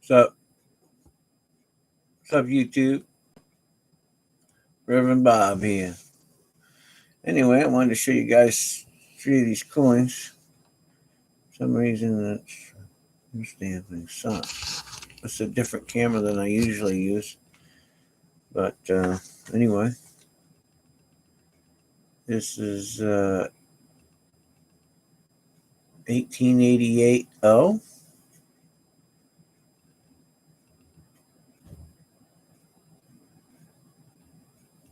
What's up, YouTube? Reverend Bob here. Anyway, I wanted to show you guys 3 of these coins. For some reason, this damn thing sucks. It's a different camera than I usually use. But anyway, this is 1888 O.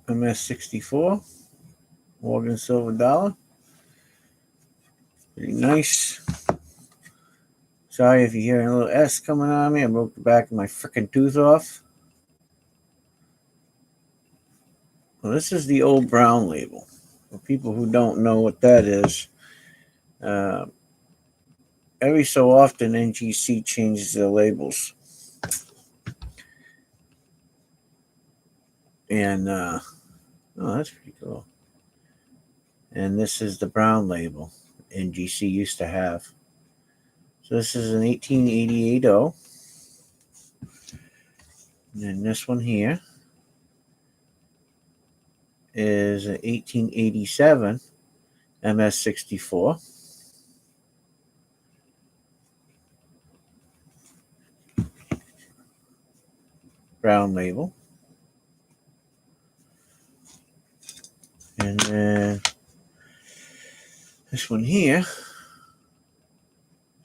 MS64 Morgan silver dollar. Pretty nice. Sorry if you hear a little S coming on me. I broke the back of my freaking tooth off. Well, this is the old brown label. For people who don't know what that is, every so often NGC changes their labels. And, oh, that's pretty cool. And this is the brown label NGC used to have. So this is an 1888 O. And then this one here is an 1887 MS64. Brown label. And then this one here is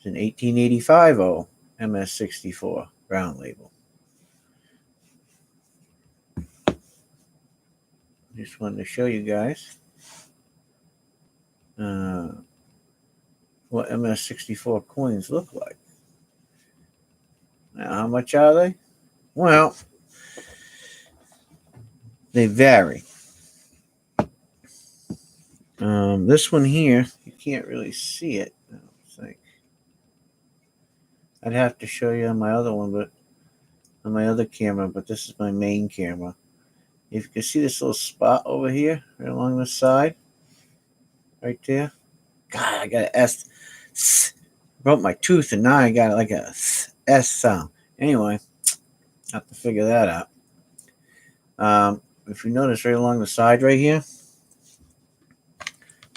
an 1885 O MS64 brown label. Just wanted to show you guys what MS64 coins look like. Now, how much are they? Well, they vary. This one here, you can't really see it, I don't think. I'd have to show you on my other one, but on my other camera, but this is my main camera. If you can see this little spot over here, right along the side, right there. God, I got an S. Broke my tooth, and now I got like a S sound. Anyway, I have to figure that out. If you notice right along the side right here,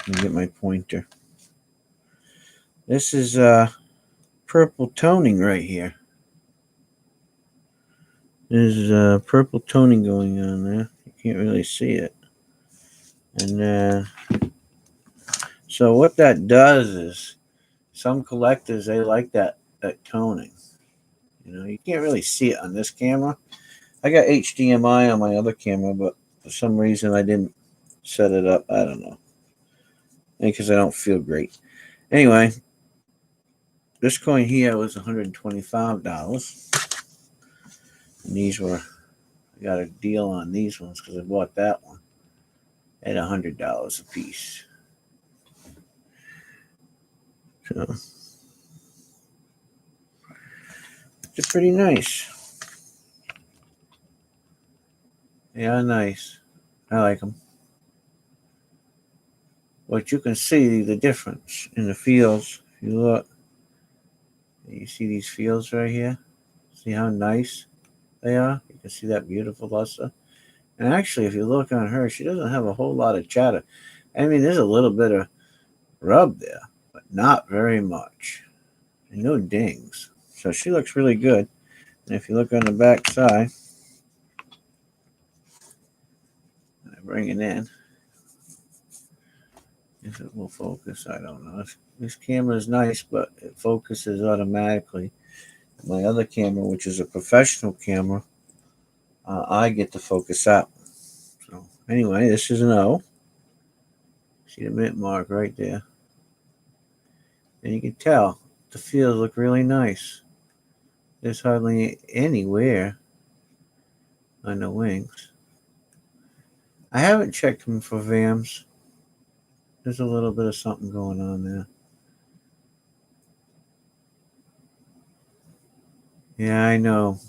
let me get my pointer. This is purple toning right here. There's purple toning going on there. You can't really see it. And so what that does is some collectors, they like that toning. You know, you can't really see it on this camera. I got HDMI on my other camera, but for some reason I didn't set it up. I don't know. Because I don't feel great. Anyway, this coin here was $125. And these were, I got a deal on these ones because I bought that one at $100 a piece. So it's pretty nice. Yeah, nice. I like them. But you can see the difference in the fields. If you look, you see these fields right here. See how nice they are? You can see that beautiful luster. And actually, if you look on her, she doesn't have a whole lot of chatter. I mean, there's a little bit of rub there, but not very much. And no dings. So she looks really good. And if you look on the back side, I bring it in. If it will focus, I don't know. This camera is nice, but it focuses automatically. My other camera, which is a professional camera, I get to focus out. So anyway, this is an O. See the mint mark right there. And you can tell the fields look really nice. There's hardly any wear on the wings. I haven't checked them for VAMs. There's a little bit of something going on there. Yeah, I know.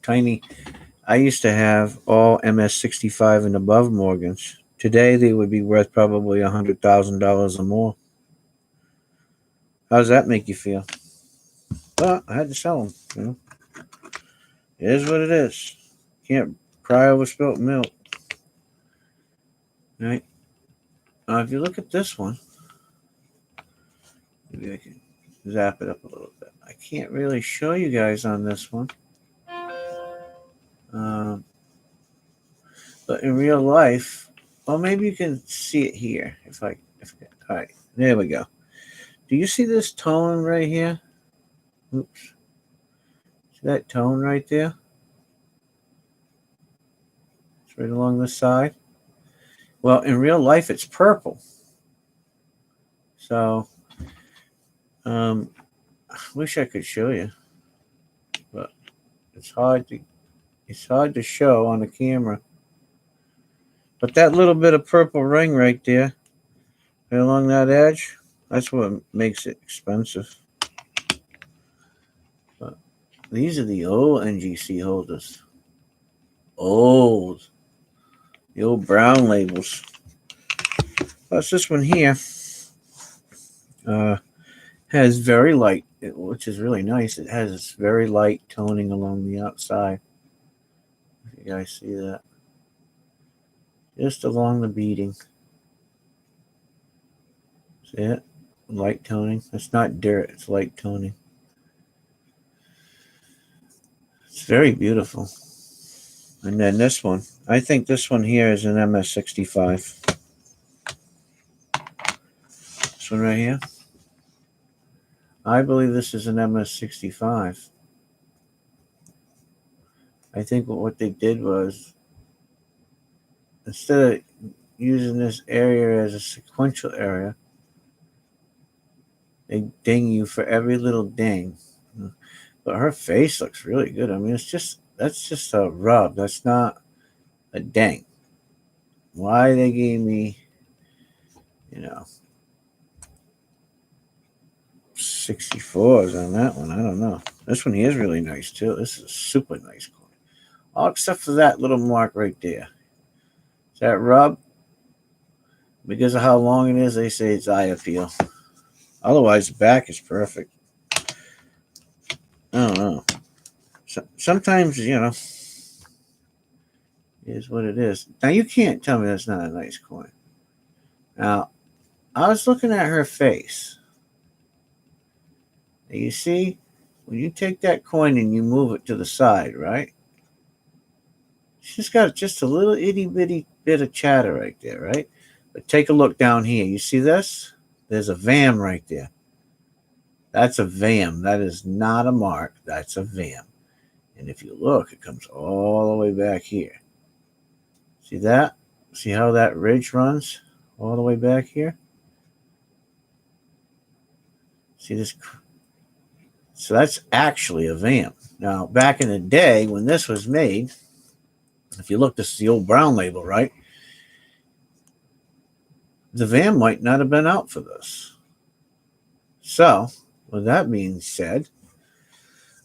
Tiny. I used to have all MS65 and above Morgans. Today they would be worth probably $100,000 or more. How does that make you feel? But I had to sell them. You know, it is what it is. Can't cry over spilt milk. Right? If you look at this one, maybe I can zap it up a little bit. I can't really show you guys on this one. Um, but in real life, well, maybe you can see it here. All right, there we go. Do you see this tone right here? Oops. See that tone right there? It's right along the side. Well, in real life, it's purple. So, I wish I could show you, but it's hard to show on the camera. But that little bit of purple ring right there, right along that edge, that's what makes it expensive. But these are the old NGC holders. Old. The old brown labels. Plus this one here has very light, which is really nice. It has this very light toning along the outside. If you guys see that. Just along the beading. See it? Light toning. It's not dirt, it's light toning. It's very beautiful. And then this one. I think this one here is an MS65. This one right here. I believe this is an MS65. I think what they did was, instead of using this area as a sequential area, they ding you for every little ding. But her face looks really good. I mean, that's just a rub. That's not a ding. Why they gave me, 64s on that one, I don't know. This one here is really nice too. This is a super nice coin. All except for that little mark right there. Is that rub? Because of how long it is, they say it's eye appeal. Otherwise, the back is perfect. I don't know. Sometimes, is what it is. Now, you can't tell me that's not a nice coin. Now, I was looking at her face. And you see, when you take that coin and you move it to the side, right? She's got just a little itty bitty bit of chatter right there, right? But take a look down here. You see this? There's a VAM right there. That's a VAM. That is not a mark. That's a VAM. And if you look, it comes all the way back here. See that? See how that ridge runs all the way back here? See this? So that's actually a VAM. Now, back in the day when this was made, if you look, this is the old brown label, right? The VAM might not have been out for this. So, with that being said,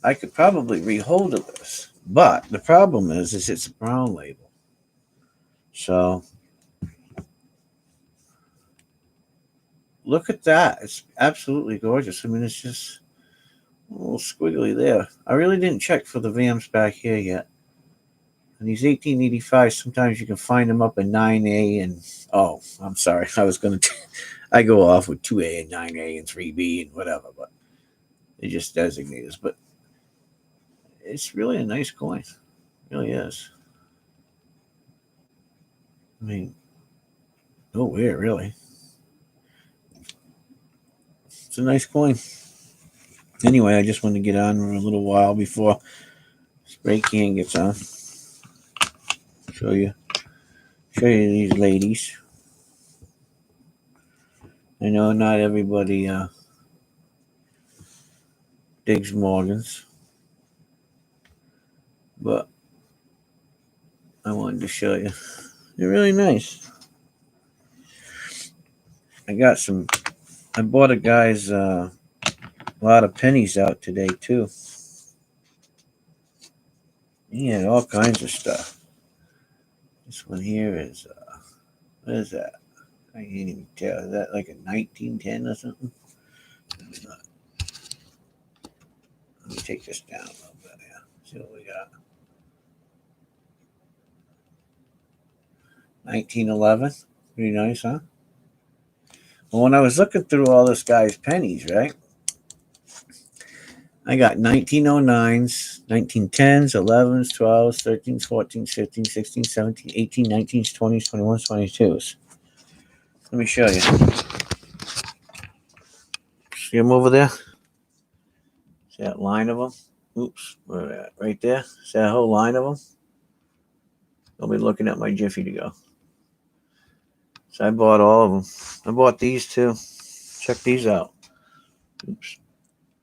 I could probably rehold this. But the problem is it's a brown label. So, look at that. It's absolutely gorgeous. I mean, it's just a little squiggly there. I really didn't check for the VAMs back here yet. And these 1885, sometimes you can find them up in 9A and, oh, I'm sorry. I go off with 2A and 9A and 3B and whatever, but they just designate us. But it's really a nice coin. It really is. I mean, no weird, really. It's a nice coin. Anyway, I just wanted to get on for a little while before spray can gets on. Show you these ladies. I know not everybody digs Morgans, but I wanted to show you. They're really nice. I bought a guy's a lot of pennies out today too. He had all kinds of stuff. This one here is what is that? I can't even tell. Is that like a 1910 or something? take this down a little bit. Yeah. See what we got. 1911. Pretty nice, huh? Well, when I was looking through all this guy's pennies, right? I got 1909s, 1910s, 11s, 12s, 13s, 14s, 15s, 16s, 17s, 18s, 19s, 20s, 21s, 22s. Let me show you. See them over there? See that line of them? Oops, where are they at? Right there? See that whole line of them? I'll be looking at my Jiffy to go. So I bought all of them. I bought these too. Check these out. Oops.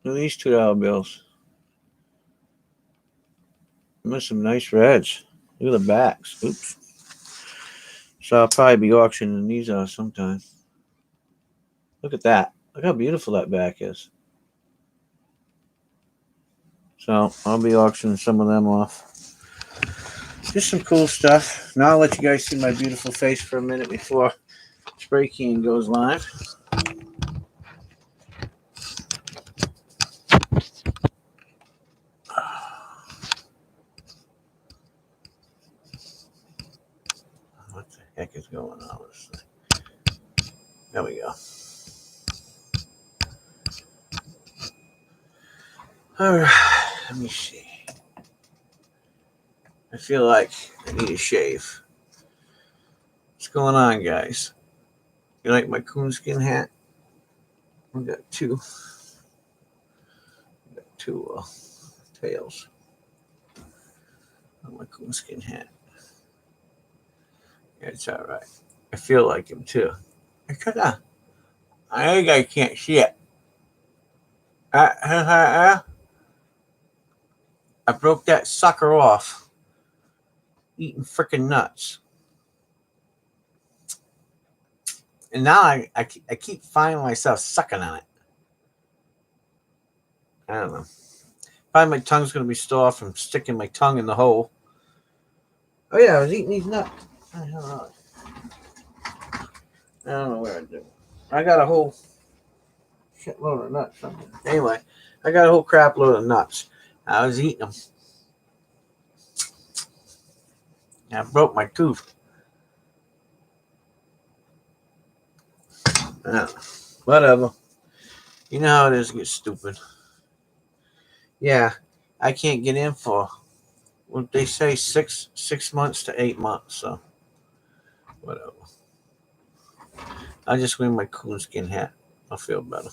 Look at these $2 bills. There's some nice reds. Look at the backs. Oops. So I'll probably be auctioning these out sometime. Look at that. Look how beautiful that back is. So I'll be auctioning some of them off. Just some cool stuff. Now I'll let you guys see my beautiful face for a minute before Spray Can goes live. What the heck is going on with this thing? There we go. All right, let me see. I feel like I need a shave. What's going on, guys? You like my coonskin hat? I got two tails on my coonskin hat. Yeah, it's all right. I feel like him too. I think I can't see it. I broke that sucker off. Eating freaking nuts. And now I keep finding myself sucking on it. I don't know. Probably my tongue's going to be sore from sticking my tongue in the hole. Oh, yeah, I was eating these nuts. I don't know where I do. I got a whole shitload of nuts. Anyway, I got a whole crap load of nuts. I was eating them. I broke my tooth. Whatever. You know how it is to get stupid. Yeah, I can't get in for what they say 6 months to 8 months. So whatever. I'll just wear my coonskin hat. I'll feel better.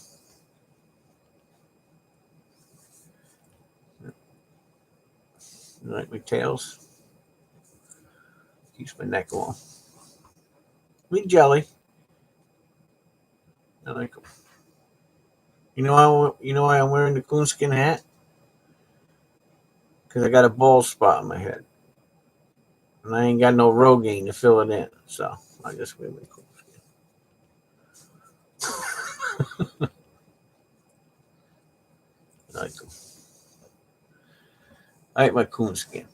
You like my tails? Keeps my neck warm. With jelly. I like them. You know why I'm wearing the coonskin hat? Because I got a bald spot on my head. And I ain't got no Rogaine to fill it in. So I just wear my coonskin. I like them. I like my coonskin.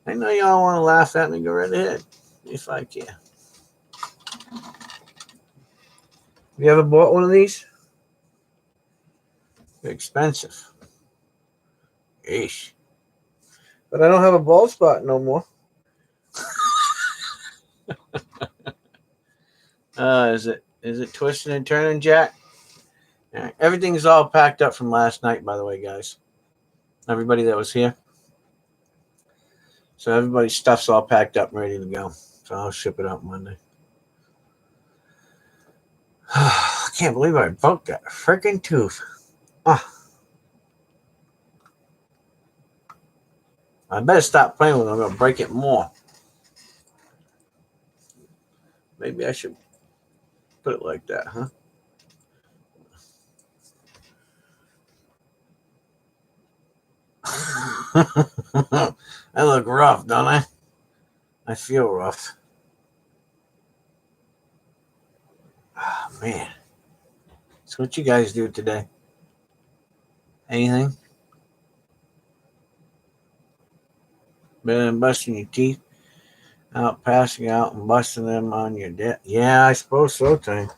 I know y'all want to laugh at me. Go right ahead. If I can. You ever bought one of these? They're expensive. Eesh. But I don't have a bald spot no more. Is it twisting and turning, Jack? Yeah, everything's all packed up from last night, by the way, guys. Everybody that was here. So everybody's stuff's all packed up and ready to go. So I'll ship it out Monday. I can't believe I broke that freaking tooth. I better stop playing with it. I'm going to break it more. Maybe I should put it like that, huh? I look rough, don't I? I feel rough. Oh, man. So what you guys do today? Anything? Been busting your teeth? Out passing out and busting them on your debt? Yeah, I suppose so, Tim.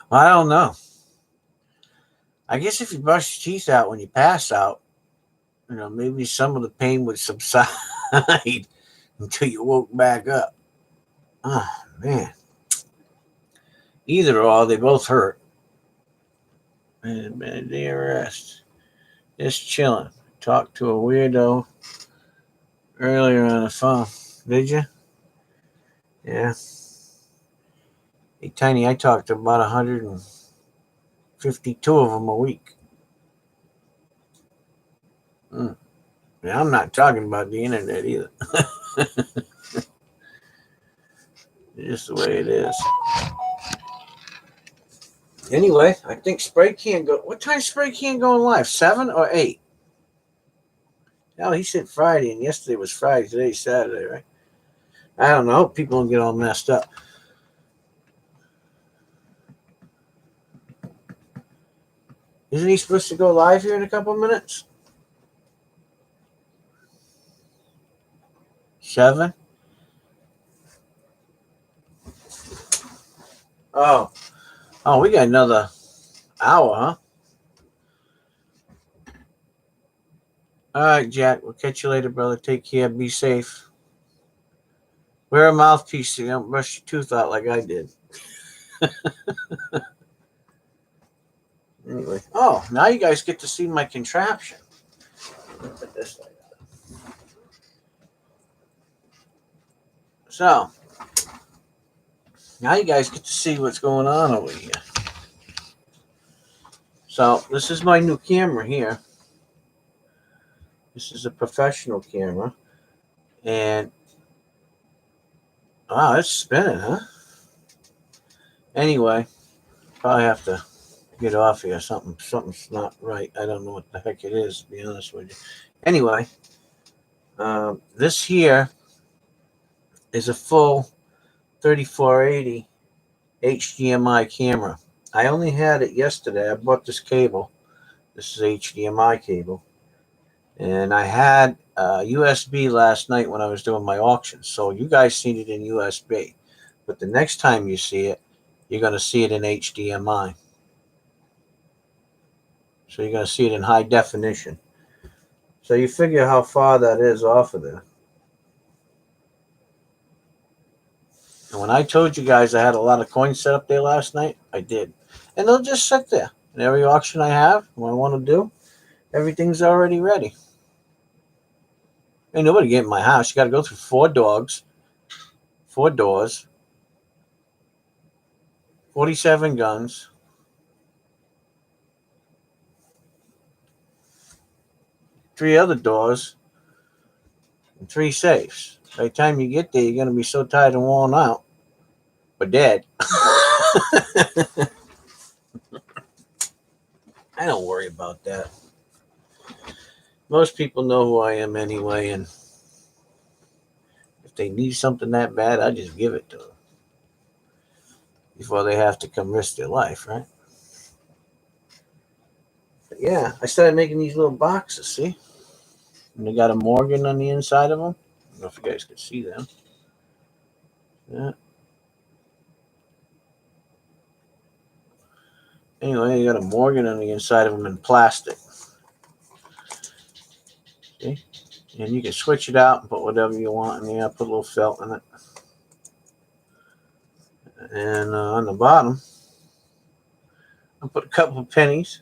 Well, I don't know. I guess if you brush your teeth out when you pass out, maybe some of the pain would subside until you woke back up. Oh, man. Either or, they both hurt. Man, day of rest. Just chilling. Talked to a weirdo earlier on the phone. Did you? Yeah. Hey, Tiny, I talked to about 152 of them a week. Yeah, I'm not talking about the internet either. It's just the way it is. Anyway, I think Spray Can go. What time Spray Can going live? 7 or 8? No, he said Friday, and yesterday was Friday. Today's Saturday, right? I don't know. I hope people don't get all messed up. Isn't he supposed to go live here in a couple minutes? 7? Oh, we got another hour, huh? All right, Jack. We'll catch you later, brother. Take care. Be safe. Wear a mouthpiece so you don't brush your tooth out like I did. Anyway. Oh, now you guys get to see my contraption. Put this like that. So, now you guys get to see what's going on over here. So, this is my new camera here. This is a professional camera. And, wow, it's spinning, huh? Anyway, probably have to get off here. Something's not right. I don't know what the heck it is, to be honest with you. Anyway, this here is a full 3480 HDMI camera. I only had it yesterday. I bought this cable. This is HDMI cable. And I had USB last night when I was doing my auction. So you guys seen it in USB. But the next time you see it, you're going to see it in HDMI. So you're going to see it in high definition. So you figure how far that is off of there. And when I told you guys I had a lot of coins set up there last night, I did. And they'll just sit there. In every auction I have, what I want to do, everything's already ready. Ain't nobody get in my house. You got to go through 4 doors, 47 guns, 3 other doors, and 3 safes. By the time you get there, you're going to be so tired and worn out, but dead. I don't worry about that. Most people know who I am anyway, and if they need something that bad, I just give it to them before they have to come risk their life, right? But yeah, I started making these little boxes, see? And they got a Morgan on the inside of them. I don't know if you guys can see them. Yeah. Anyway, you got a Morgan on the inside of them in plastic. See? And you can switch it out and put whatever you want in there. Put a little felt in it. And on the bottom, I put a couple of pennies.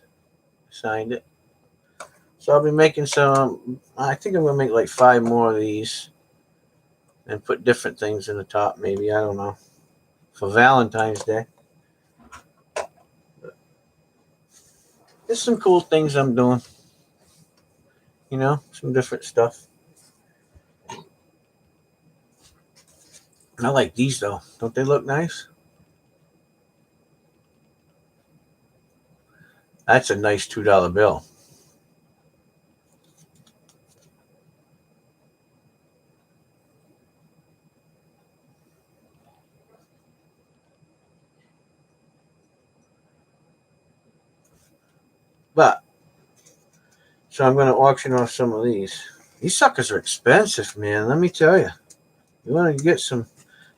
Signed it. So I'll be making some. I think I'm going to make like 5 more of these. And put different things in the top, maybe. I don't know. For Valentine's Day. But there's some cool things I'm doing. Some different stuff. I like these, though. Don't they look nice? That's a nice $2 bill. But, so I'm going to auction off some of these. These suckers are expensive, man. Let me tell you. You want to get some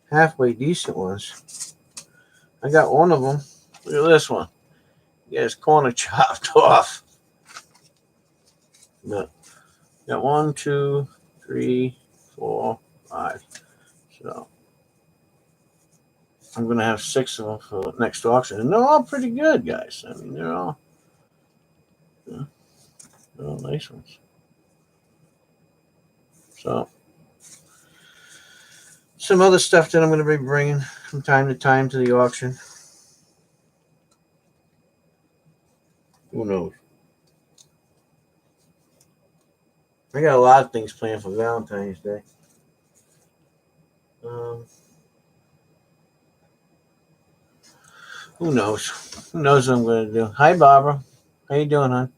halfway decent ones. I got one of them. Look at this one. get his corner chopped off. But got 1, 2, 3, 4, 5. So I'm gonna have 6 of them for the next auction, and they're all pretty good, guys. I mean, they're all nice ones. So some other stuff that I'm going to be bringing from time to time to the auction. Who knows? I got a lot of things planned for Valentine's Day. Who knows? Who knows what I'm going to do? Hi, Barbara. How you doing, hon?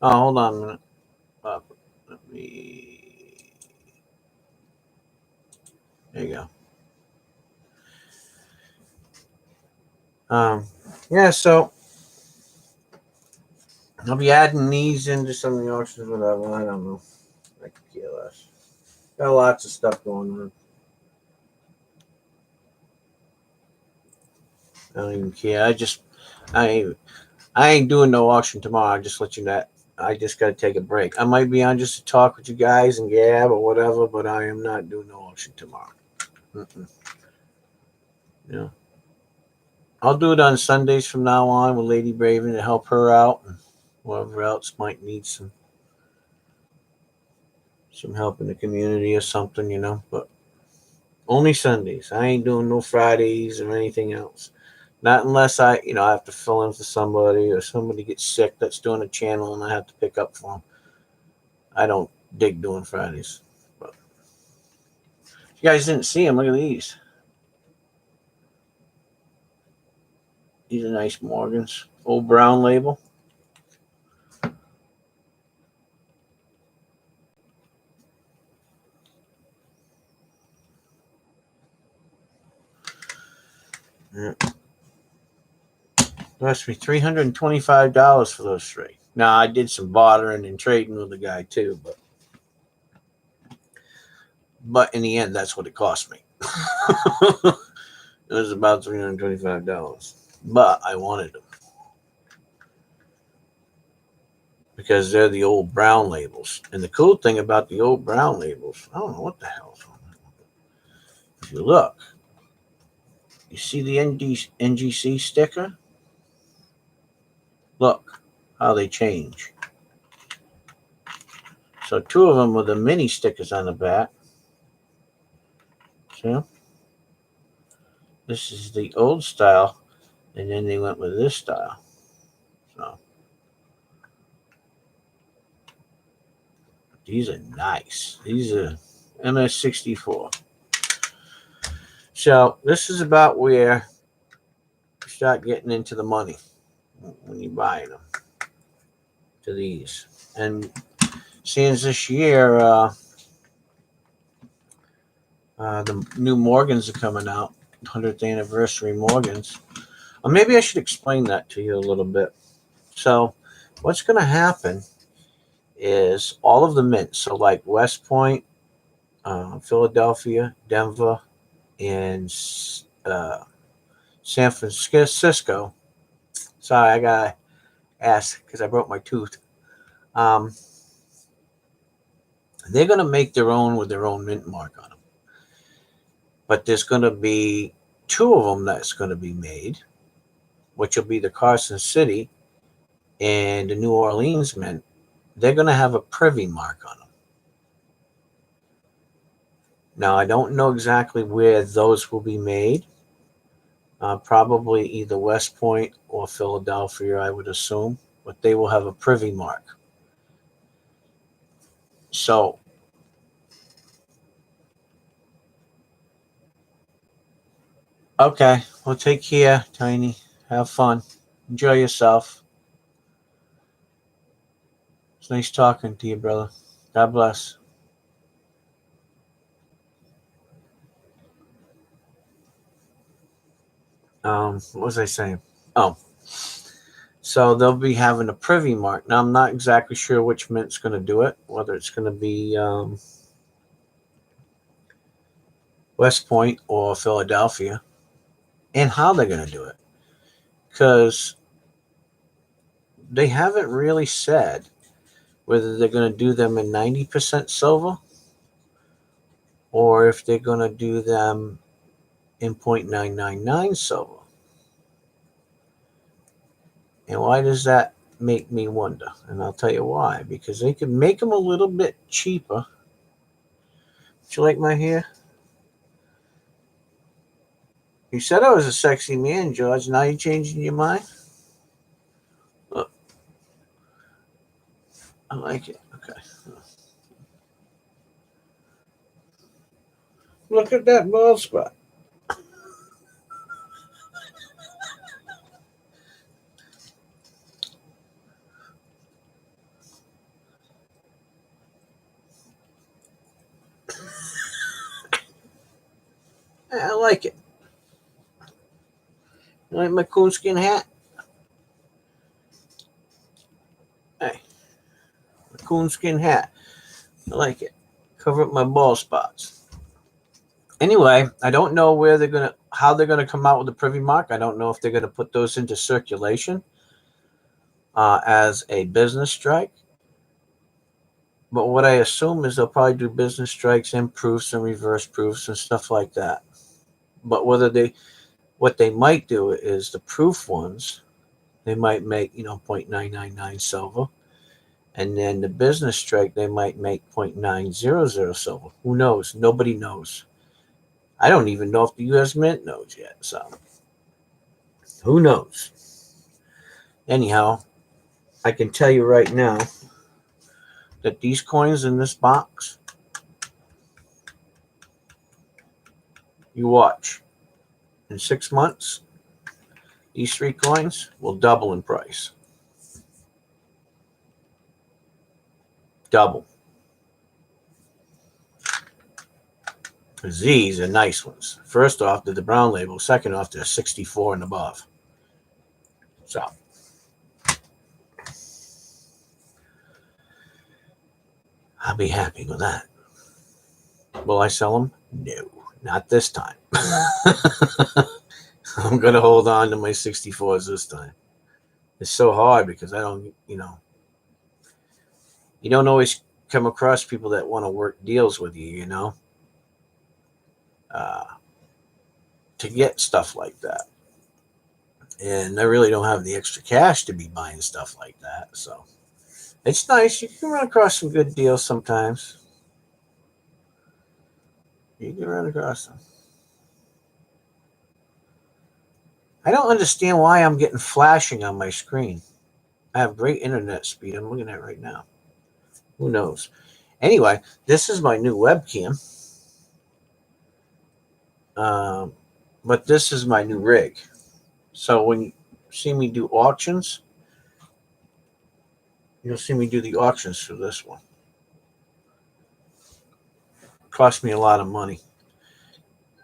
Oh, hold on a minute. Barbara, let me... There you go. Yeah, so I'll be adding these into some of the auctions, whatever. I don't know. I could care less. Got lots of stuff going on. I don't even care. I ain't doing no auction tomorrow. I just let you know. I just got to take a break. I might be on just to talk with you guys and gab or whatever, but I am not doing no auction tomorrow. Yeah, I'll do it on Sundays from now on with Lady Braven to help her out, and whoever else might need some help in the community or something, But only Sundays. I ain't doing no Fridays or anything else. Not unless I have to fill in for somebody or somebody gets sick that's doing a channel and I have to pick up for them. I don't dig doing Fridays. But if you guys didn't see them, look at these. These are nice Morgans. Old brown label. Yeah. Cost me $325 for those 3. Now I did some bartering and trading with the guy too, but in the end, that's what it cost me. It was about $325, but I wanted them because they're the old brown labels. And the cool thing about the old brown labels, I don't know what the hell's on it. If you look, you see the NGC sticker? Look how they change. So 2 of them with the mini stickers on the back. See? This is the old style, and then they went with this style. So these are nice. These are MS64. So this is about where you start getting into the money when you buy them to these. And since this year, the new Morgans are coming out, 100th anniversary Morgans. Or maybe I should explain that to you a little bit. So what's going to happen is all of the mints, so like West Point, Philadelphia, Denver, and San Francisco. Sorry, I got to ask because I broke my tooth. They're going to make their own with their own mint mark on them. But there's going to be 2 of them that's going to be made, which will be the Carson City and the New Orleans mint. They're going to have a privy mark on them. Now, I don't know exactly where those will be made. Probably either West Point or Philadelphia, I would assume. But they will have a privy mark. So, okay. Well, take care, Tiny. Have fun. Enjoy yourself. It's nice talking to you, brother. God bless. What was I saying? Oh, so they'll be having a privy mark. Now, I'm not exactly sure which mint's going to do it, whether it's going to be West Point or Philadelphia, and how they're going to do it. Because they haven't really said whether they're going to do them in 90% silver or if they're going to do them in 0.999 silver. And why does that make me wonder? And I'll tell you why. Because they can make them a little bit cheaper. Do you like my hair? You said I was a sexy man, George. Now you're changing your mind? Look. I like it. Okay. Look at that bald spot. I like it. You like my coonskin hat? Hey, my coonskin hat. I like it. Cover up my bald spots. Anyway, I don't know how they're gonna come out with the privy mark. I don't know if they're gonna put those into circulation as a business strike. But what I assume is they'll probably do business strikes and proofs and reverse proofs and stuff like that. But what they might do is the proof ones, they might make 0.999 silver, and then the business strike they might make 0.900 silver. Who knows? Nobody knows. I don't even know if the U.S. Mint knows yet. So who knows? Anyhow, I can tell you right now that these coins in this box, you watch. In 6 months, these 3 coins will double in price. Double. These are nice ones. First off, they're the brown label. Second off, they're 64 and above. So, I'll be happy with that. Will I sell them? No, not this time. I'm going to hold on to my 64s this time. It's so hard because I don't, you don't always come across people that want to work deals with you, to get stuff like that. And I really don't have the extra cash to be buying stuff like that. So it's nice. You can run across some good deals sometimes. You can run across them. I don't understand why I'm getting flashing on my screen. I have great internet speed. I'm looking at it right now. Who knows? Anyway, this is my new webcam. But this is my new rig. So when you see me do auctions, you'll see me do the auctions through this one. It cost me a lot of money.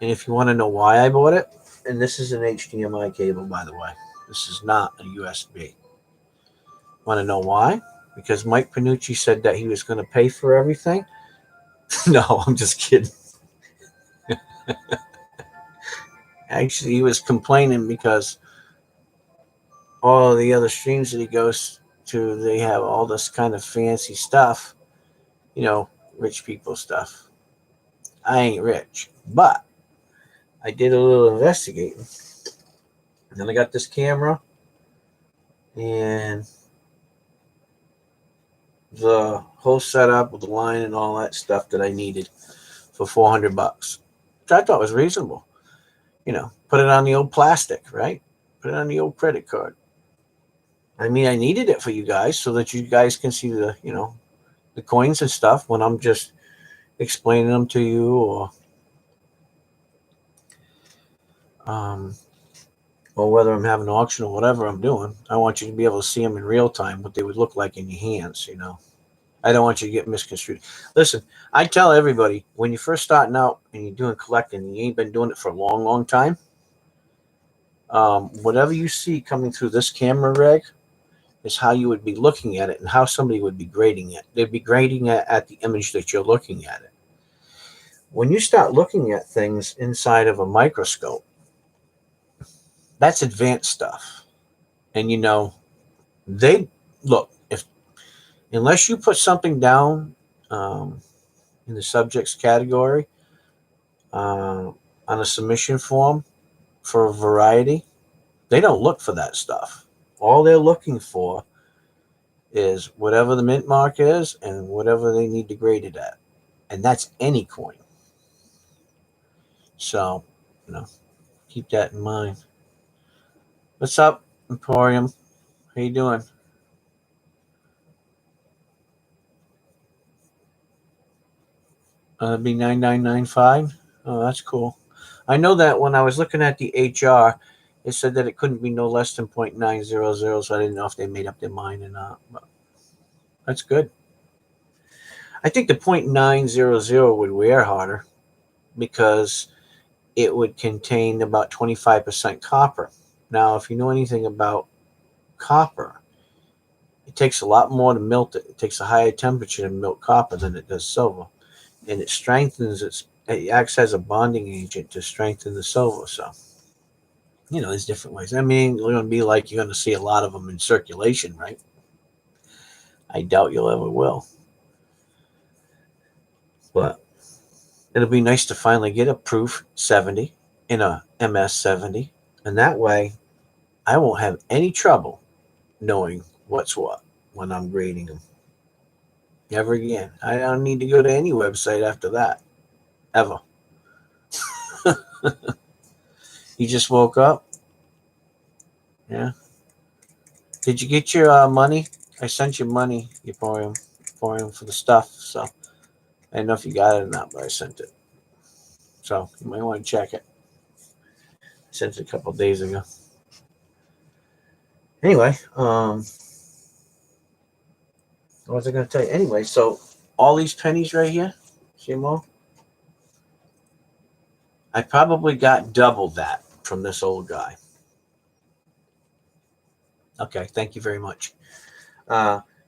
And if you want to know why I bought it, and this is an HDMI cable, by the way. This is not a USB. Want to know why? Because Mike Panucci said that he was going to pay for everything. No, I'm just kidding. Actually, he was complaining because all the other streams that he goes to, they have all this kind of fancy stuff, rich people stuff. I ain't rich, but I did a little investigating. And then I got this camera and the whole setup with the line and all that stuff that I needed for $400, which I thought was reasonable. Put it on the old plastic, right? Put it on the old credit card. I mean, I needed it for you guys so that you guys can see the coins and stuff when I'm just explaining them to you or whether I'm having an auction or whatever I'm doing. I want you to be able to see them in real time, what they would look like in your hands, I don't want you to get misconstrued. Listen, I tell everybody, when you're first starting out and you're doing collecting and you ain't been doing it for a long, long time, whatever you see coming through this camera rig is how you would be looking at it and how somebody would be grading it. They'd be grading it at the image that you're looking at it. When you start looking at things inside of a microscope, that's advanced stuff. And they look, if unless you put something down in the subjects category on a submission form for a variety, they don't look for that stuff. All they're looking for is whatever the mint mark is and whatever they need to grade it at. And that's any coin. So, keep that in mind. What's up, Emporium? How you doing? It'd be 9995. Oh, that's cool. I know that when I was looking at the HR, it said that it couldn't be no less than 0.900, so I didn't know if they made up their mind or not. But that's good. I think the 0.900 would wear harder because it would contain about 25% copper. Now, if you know anything about copper, it takes a lot more to melt it. It takes a higher temperature to melt copper than it does silver. And it strengthens it acts as a bonding agent to strengthen the silver. So, there's different ways. I mean, it's going to be like you're going to see a lot of them in circulation, right? I doubt you'll ever will. But it'll be nice to finally get a proof 70 in a MS 70. And that way, I won't have any trouble knowing what's what when I'm grading them. Never again. I don't need to go to any website after that. Ever. You just woke up? Yeah. Did you get your money? I sent you money, Emporium, for the stuff. So I don't know if you got it or not, but I sent it. So you might want to check it. I sent it a couple of days ago. Anyway, what was I going to tell you? Anyway, so all these pennies right here, see them all? I probably got double that from this old guy. Okay, thank you very much.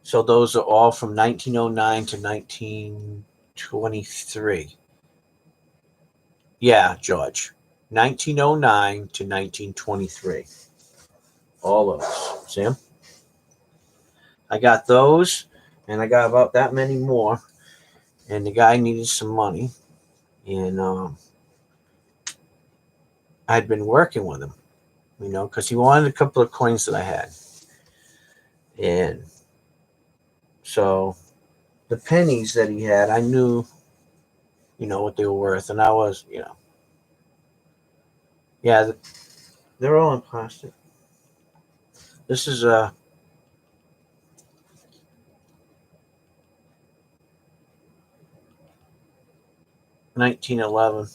So those are all from 1909 to 1923. Yeah, George. 1909 to 1923. All of those. See them? I got those, and I got about that many more. And the guy needed some money. And I'd been working with him, because he wanted a couple of coins that I had. And so the pennies that he had, I knew, what they were worth. And I was, yeah, they're all in plastic. This is a 1911.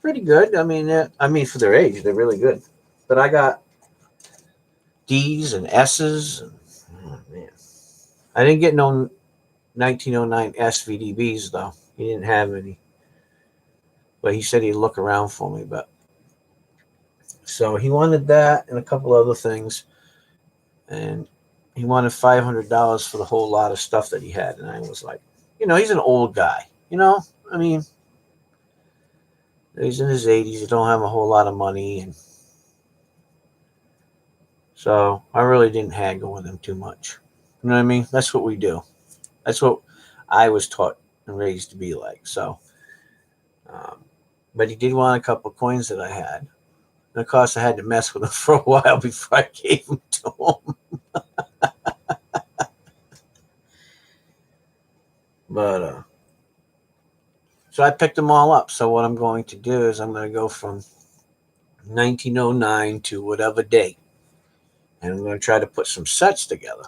Pretty good. I mean, for their age, they're really good. But I got D's and S's. Oh, man. I didn't get no 1909 SVDBs, though. He didn't have any. But he said he'd look around for me. But so he wanted that and a couple other things. And he wanted $500 for the whole lot of stuff that he had. And I was like, he's an old guy. I mean, he's in his 80s. He don't have a whole lot of money. And so I really didn't haggle with him too much. You know what I mean? That's what we do. That's what I was taught and raised to be like. So, but he did want a couple of coins that I had. And of course, I had to mess with him for a while before I gave them to him. But, so I picked them all up. So what I'm going to do is I'm going to go from 1909 to whatever date. And I'm going to try to put some sets together.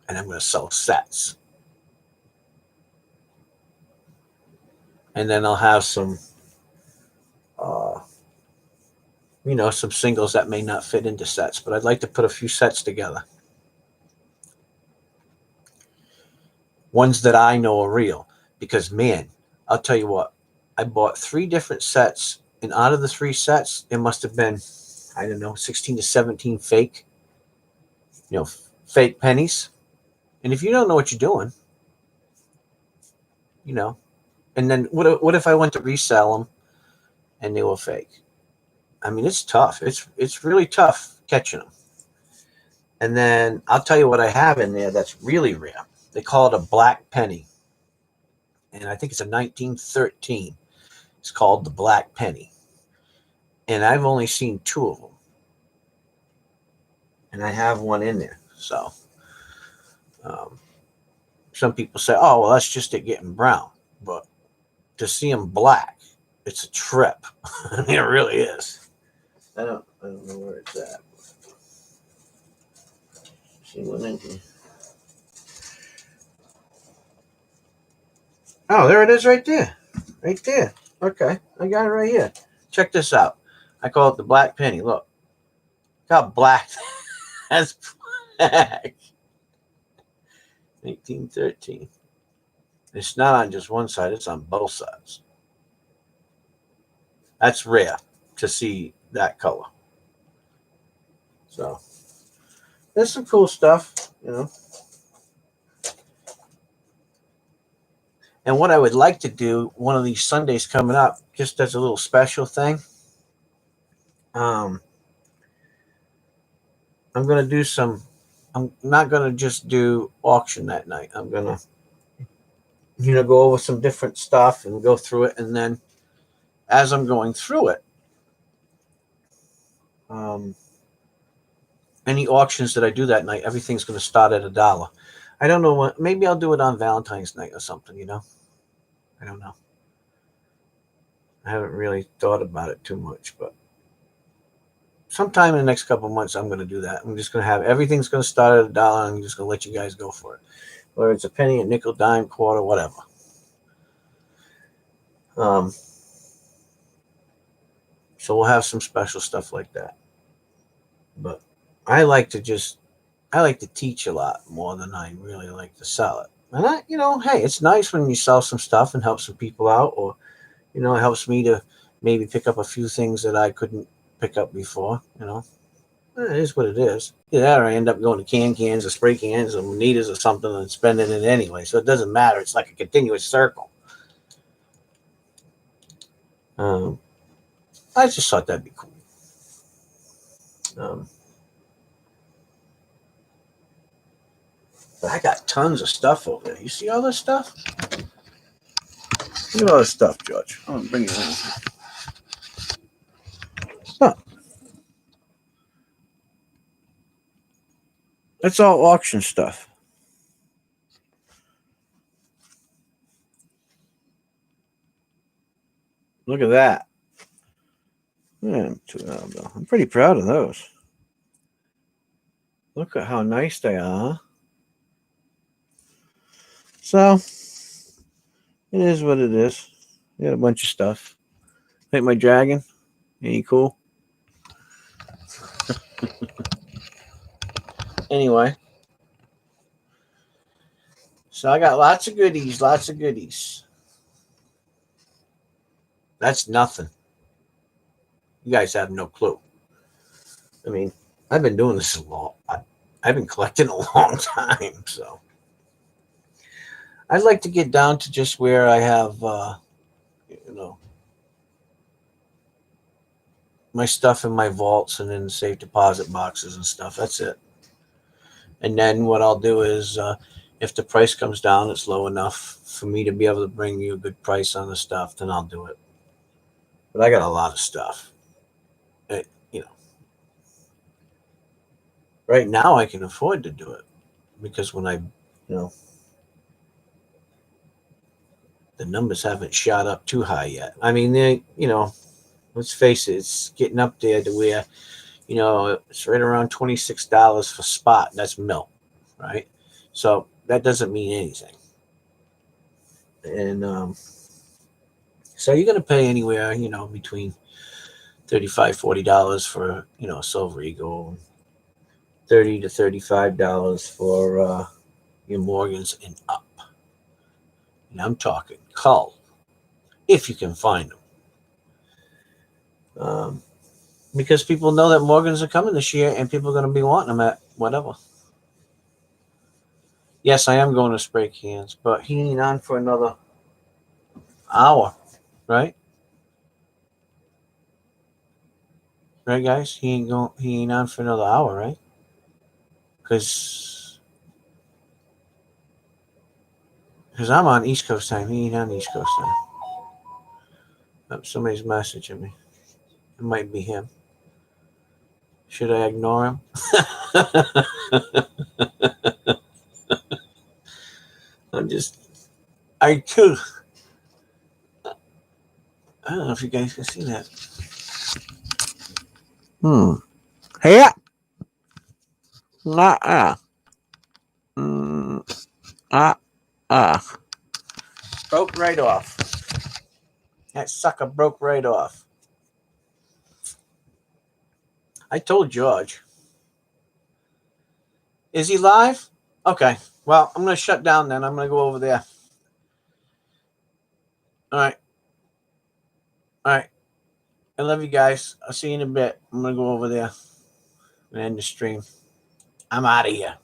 And I'm going to sell sets. And then I'll have some, some singles that may not fit into sets. But I'd like to put a few sets together. Ones that I know are real. Because, man, I'll tell you what. I bought 3 different sets. And out of the 3 sets, there must have been, 16 to 17 fake, fake pennies. And if you don't know what you're doing, and then what if I went to resell them and they were fake? I mean, it's tough. It's really tough catching them. And then I'll tell you what I have in there that's really rare. They call it a black penny. And I think it's a 1913. It's called the Black Penny. And I've only seen two of them. And I have one in there. So um, some people say, oh, well, that's just it getting brown. But to see them black, it's a trip. I mean, it really is. I don't know where it's at. See one in here. Oh, there it is right there. Right there. Okay. I got it right here. Check this out. I call it the Black Penny. Look how black that's black. 1813. It's not on just one side, it's on both sides. That's rare to see that color. So there's some cool stuff. And what I would like to do one of these Sundays coming up, just as a little special thing, um, I'm going to do some. I'm not going to just do auction that night. I'm going to, go over some different stuff and go through it. And then as I'm going through it, um, any auctions that I do that night, everything's going to start at $1. I don't know what. Maybe I'll do it on Valentine's night or something. I don't know. I haven't really thought about it too much, but sometime in the next couple of months, I'm going to do that. I'm just going to have everything's going to start at $1. And I'm just going to let you guys go for it, whether it's a penny, a nickel, dime, quarter, whatever. So we'll have some special stuff like that. But I like to teach a lot more than I really like to sell it. And hey, it's nice when you sell some stuff and help some people out, or it helps me to maybe pick up a few things that I couldn't pick up before. It is what it is. Yeah, or I end up going to cans or spray cans or Monitas or something and spending it anyway. So it doesn't matter. It's like a continuous circle. Um, I just thought that'd be cool. Um, but I got tons of stuff over there. You see all this stuff? Look at all this stuff, George. I'm gonna bring it in. Huh. That's all auction stuff. Look at that. Yeah, I'm pretty proud of those. Look at how nice they are. So it is what it is. I got a bunch of stuff. Like my dragon. Ain't he cool? Anyway. So I got lots of goodies, lots of goodies. That's nothing. You guys have no clue. I mean, I've been doing this a long. I've been collecting a long time, so I'd like to get down to just where I have, you know, my stuff in my vaults and in safe deposit boxes and stuff. That's it. And then what I'll do is, if the price comes down, it's low enough for me to be able to bring you a good price on the stuff, then I'll do it. But I got a lot of stuff. It, you know, right now I can afford to do it because the numbers haven't shot up too high yet. I mean, let's face it, it's getting up there to where, it's right around $26 for spot. That's milk, right? So that doesn't mean anything. And so you're going to pay anywhere, between $35-$40 for, a silver eagle, $30 to $35 for your Morgans and up. And I'm talking cull, if you can find them. Because people know that Morgans are coming this year and people are going to be wanting them at whatever. Yes, I am going to spray cans, but he ain't on for another hour, right? Right, guys? He ain't on for another hour, right? Because I'm on East Coast time. He ain't on East Coast time. Oh, somebody's messaging me. It might be him. Should I ignore him? I don't know if you guys can see that. Hey, broke right off. That sucker broke right off. I told George. Is he live? Okay. Well, I'm going to shut down then. I'm going to go over there. All right. I love you guys. I'll see you in a bit. I'm going to go over there and end the stream. I'm out of here.